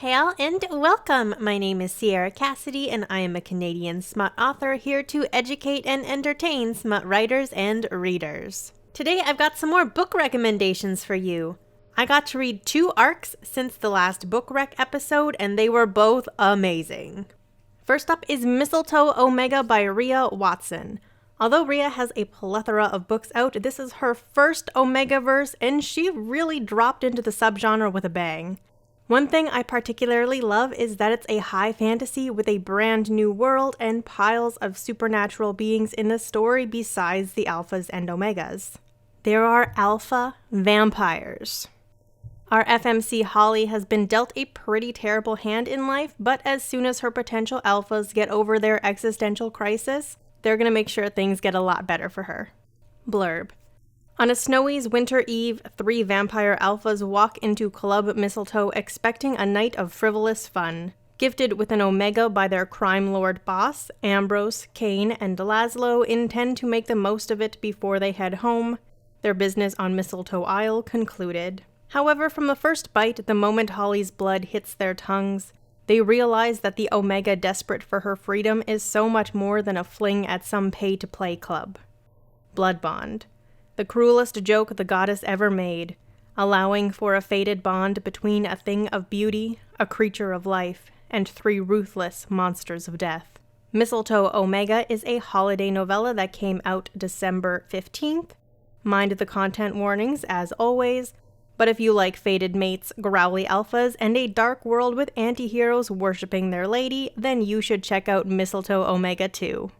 Hail and welcome! My name is Sierra Cassidy and I am a Canadian smut author here to educate and entertain smut writers and readers. Today I've got some more book recommendations for you. I got to read 2 arcs since the last book rec episode and they were both amazing. First up is Mistletoe Omega by Rhea Watson. Although Rhea has a plethora of books out, this is her first OMEGAVERSE and she really dropped into the subgenre with a bang. One thing I particularly love is that it's a high fantasy with a brand new world and piles of supernatural beings in the story besides the alphas and omegas. There are alpha vampires. Our FMC Holly has been dealt a pretty terrible hand in life, but as soon as her potential alphas get over their existential crisis, they're gonna make sure things get a lot better for her. Blurb. On a snowy winter eve, 3 vampire alphas walk into Club Mistletoe expecting a night of frivolous fun. Gifted with an omega by their crime lord boss, Ambrose, Kane, and Laszlo intend to make the most of it before they head home, their business on Mistletoe Isle concluded. However, from the first bite, the moment Holly's blood hits their tongues, they realize that the Omega desperate for her freedom is so much more than a fling at some pay-to-play club. Blood bond. The cruelest joke the goddess ever made, allowing for a fated bond between a thing of beauty, a creature of life, and 3 ruthless monsters of death. Mistletoe Omega is a holiday novella that came out December 15th. Mind the content warnings, as always. But if you like fated mates, growly alphas, and a dark world with anti-heroes worshipping their lady, then you should check out Mistletoe Omega too.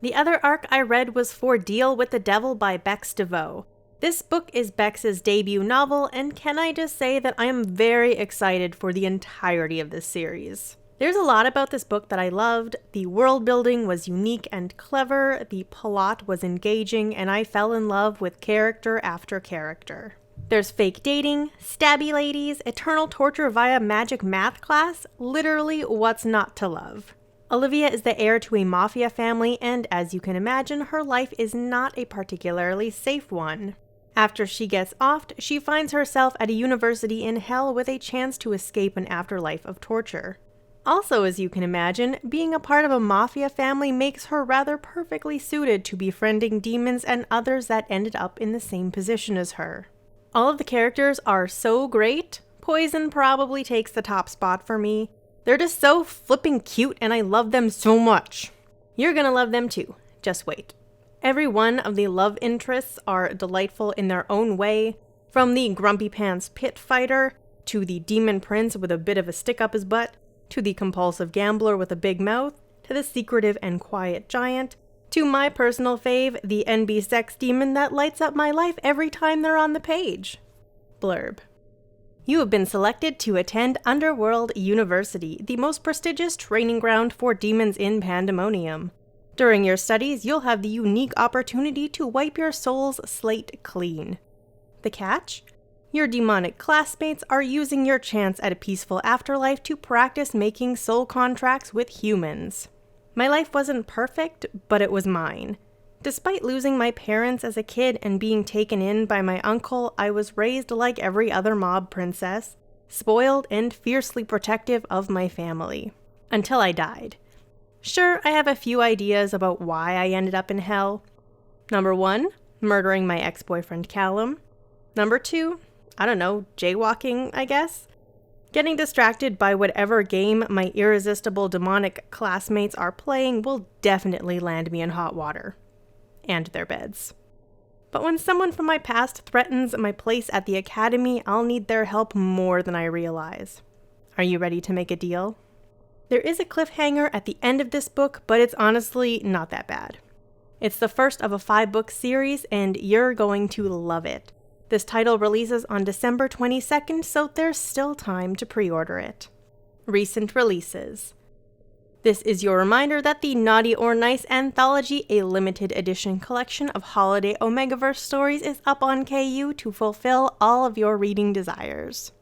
The other arc I read was For Deal with the Devil by Bex DeVoe. This book is Bex's debut novel, and can I just say that I am very excited for the entirety of this series. There's a lot about this book that I loved. The world building was unique and clever, the plot was engaging, and I fell in love with character after character. There's fake dating, stabby ladies, eternal torture via magic math class, literally what's not to love. Olivia is the heir to a mafia family, and as you can imagine, her life is not a particularly safe one. After she gets offed, she finds herself at a university in hell with a chance to escape an afterlife of torture. Also, as you can imagine, being a part of a mafia family makes her rather perfectly suited to befriending demons and others that ended up in the same position as her. All of the characters are so great. Poison probably takes the top spot for me. They're just so flipping cute and I love them so much. You're gonna love them too. Just wait. Every one of the love interests are delightful in their own way, from the grumpy pants pit fighter, to the demon prince with a bit of a stick up his butt, to the compulsive gambler with a big mouth, to the secretive and quiet giant, to my personal fave, the NB sex demon that lights up my life every time they're on the page. Blurb. You have been selected to attend Underworld University, the most prestigious training ground for demons in Pandemonium. During your studies, you'll have the unique opportunity to wipe your soul's slate clean. The catch? Your demonic classmates are using your chance at a peaceful afterlife to practice making soul contracts with humans. My life wasn't perfect, but it was mine. Despite losing my parents as a kid and being taken in by my uncle, I was raised like every other mob princess, spoiled and fiercely protective of my family. Until I died. Sure, I have a few ideas about why I ended up in hell. Number 1, murdering my ex-boyfriend Callum. Number 2, I don't know, jaywalking, I guess. Getting distracted by whatever game my irresistible demonic classmates are playing will definitely land me in hot water. And their beds. But when someone from my past threatens my place at the academy, I'll need their help more than I realize. Are you ready to make a deal? There is a cliffhanger at the end of this book, but it's honestly not that bad. It's the first of a 5-book series, and you're going to love it. This title releases on December 22nd, so there's still time to pre-order it. Recent releases. This is your reminder that the Naughty or Nice Anthology, a limited edition collection of holiday OMEGAVERSE stories, is up on KU to fulfill all of your reading desires.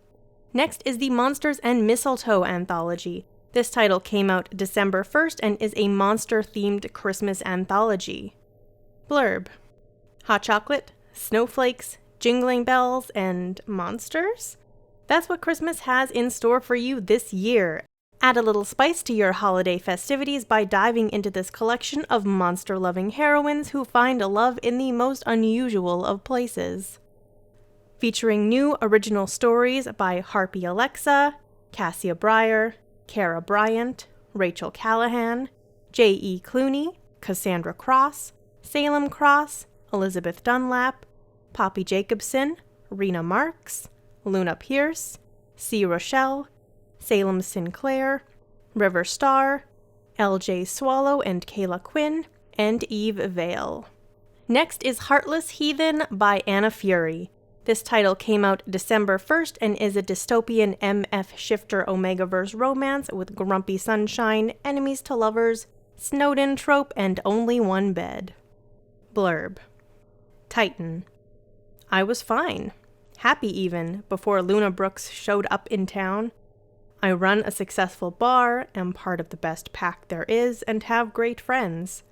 Next is the Monsters and Mistletoe Anthology. This title came out December 1st and is a monster-themed Christmas anthology. Blurb. Hot chocolate, snowflakes, jingling bells, and monsters? That's what Christmas has in store for you this year. Add a little spice to your holiday festivities by diving into this collection of monster-loving heroines who find love in the most unusual of places. Featuring new original stories by Harpy Alexa, Cassia Breyer, Cara Bryant, Rachel Callahan, J.E. Clooney, Cassandra Cross, Salem Cross, Elizabeth Dunlap, Poppy Jacobson, Rena Marks, Luna Pierce, C. Rochelle, Salem Sinclair, River Starr, L.J. Swallow and Kayla Quinn, and Eve Vale. Next is Heartless Heathen by Anna Fury. This title came out December 1st and is a dystopian MF shifter Omegaverse romance with grumpy sunshine, enemies to lovers, Snowden trope, and only one bed. Blurb. Titan. I was fine. Happy even, before Luna Brooks showed up in town. I run a successful bar, am part of the best pack there is, and have great friends.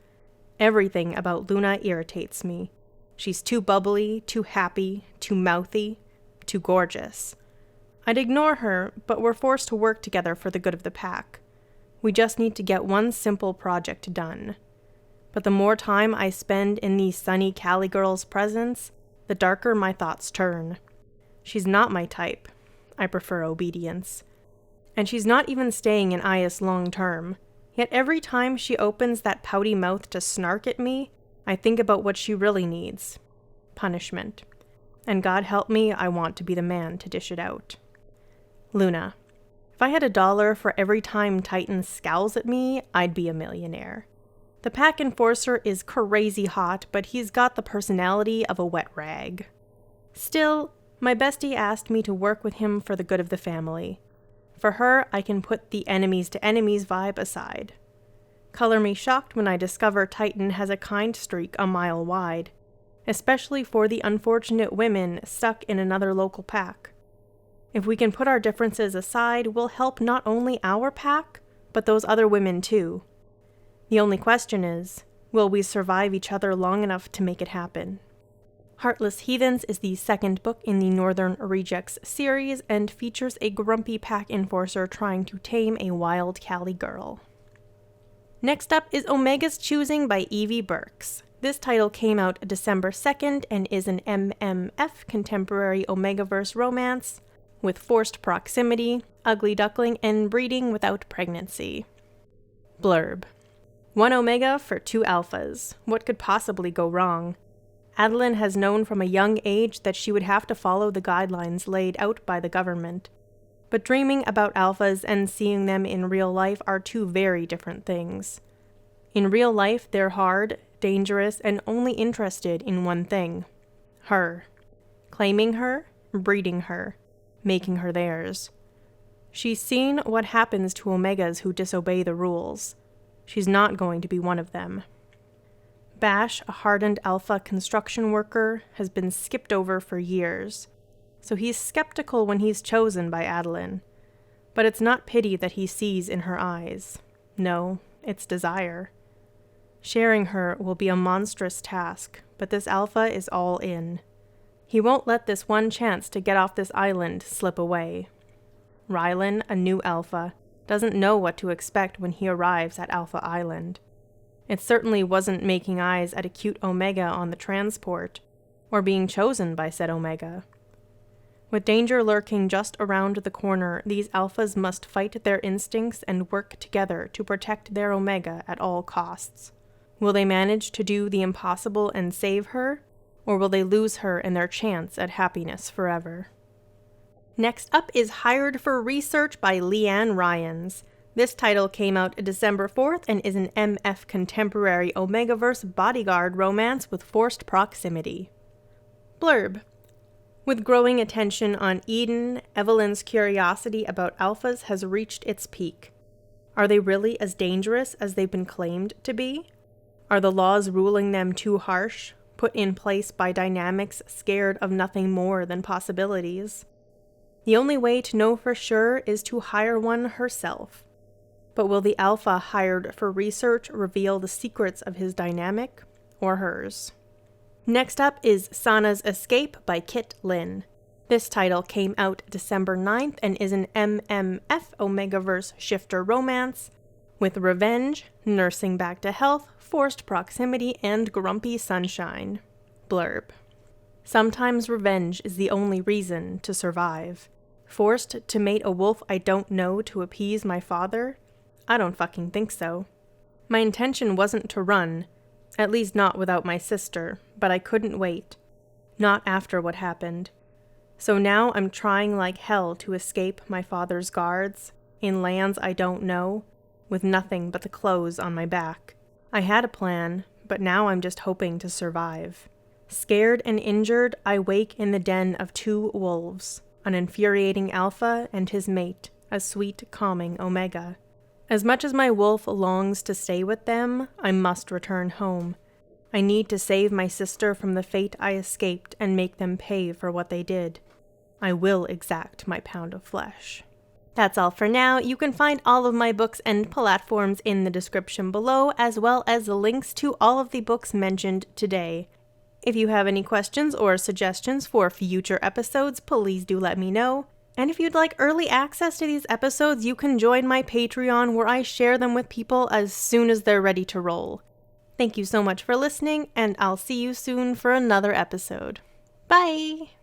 Everything about Luna irritates me. She's too bubbly, too happy, too mouthy, too gorgeous. I'd ignore her, but we're forced to work together for the good of the pack. We just need to get one simple project done. But the more time I spend in the sunny Cali girl's presence, the darker my thoughts turn. She's not my type. I prefer obedience. And she's not even staying in IS long term. Yet every time she opens that pouty mouth to snark at me, I think about what she really needs. Punishment. And God help me, I want to be the man to dish it out. Luna. If I had $1 for every time Titan scowls at me, I'd be a millionaire. The pack enforcer is crazy hot, but he's got the personality of a wet rag. Still, my bestie asked me to work with him for the good of the family. For her, I can put the enemies to enemies vibe aside. Color me shocked when I discover Titan has a kind streak a mile wide, especially for the unfortunate women stuck in another local pack. If we can put our differences aside, we'll help not only our pack, but those other women too. The only question is, will we survive each other long enough to make it happen? Heartless Heathens is the second book in the Northern Rejects series and features a grumpy pack enforcer trying to tame a wild Cali girl. Next up is Omega's Choosing by Evie Burks. This title came out December 2nd and is an MMF contemporary Omegaverse romance with forced proximity, ugly duckling, and breeding without pregnancy. Blurb. 1 Omega for 2 alphas. What could possibly go wrong? Adeline has known from a young age that she would have to follow the guidelines laid out by the government. But dreaming about alphas and seeing them in real life are two very different things. In real life, they're hard, dangerous, and only interested in one thing: her. Claiming her, breeding her, making her theirs. She's seen what happens to Omegas who disobey the rules. She's not going to be one of them. Bash, a hardened alpha construction worker, has been skipped over for years, so he's skeptical when he's chosen by Adeline. But it's not pity that he sees in her eyes. No, it's desire. Sharing her will be a monstrous task, but this alpha is all in. He won't let this one chance to get off this island slip away. Rylan, a new alpha, doesn't know what to expect when he arrives at Alpha Island. It certainly wasn't making eyes at a cute Omega on the transport, or being chosen by said Omega. With danger lurking just around the corner, these alphas must fight their instincts and work together to protect their Omega at all costs. Will they manage to do the impossible and save her, or will they lose her and their chance at happiness forever? Next up is Hired for Research by Leanne Ryans. This title came out December 4th and is an MF contemporary Omegaverse bodyguard romance with forced proximity. Blurb. With growing attention on Eden, Evelyn's curiosity about alphas has reached its peak. Are they really as dangerous as they've been claimed to be? Are the laws ruling them too harsh, put in place by dynamics scared of nothing more than possibilities? The only way to know for sure is to hire one herself. But will the alpha hired for research reveal the secrets of his dynamic, or hers? Next up is Sana's Escape by Kit Lin. This title came out December 9th and is an MMF OMEGAVERSE shifter romance with revenge, nursing back to health, forced proximity, and grumpy sunshine. Blurb. Sometimes revenge is the only reason to survive. Forced to mate a wolf I don't know to appease my father? I don't fucking think so. My intention wasn't to run, at least not without my sister, but I couldn't wait. Not after what happened. So now I'm trying like hell to escape my father's guards, in lands I don't know, with nothing but the clothes on my back. I had a plan, but now I'm just hoping to survive. Scared and injured, I wake in the den of two wolves, an infuriating alpha and his mate, a sweet, calming omega. As much as my wolf longs to stay with them, I must return home. I need to save my sister from the fate I escaped and make them pay for what they did. I will exact my pound of flesh. That's all for now. You can find all of my books and platforms in the description below, as well as the links to all of the books mentioned today. If you have any questions or suggestions for future episodes, please do let me know. And if you'd like early access to these episodes, you can join my Patreon where I share them with people as soon as they're ready to roll. Thank you so much for listening, and I'll see you soon for another episode. Bye!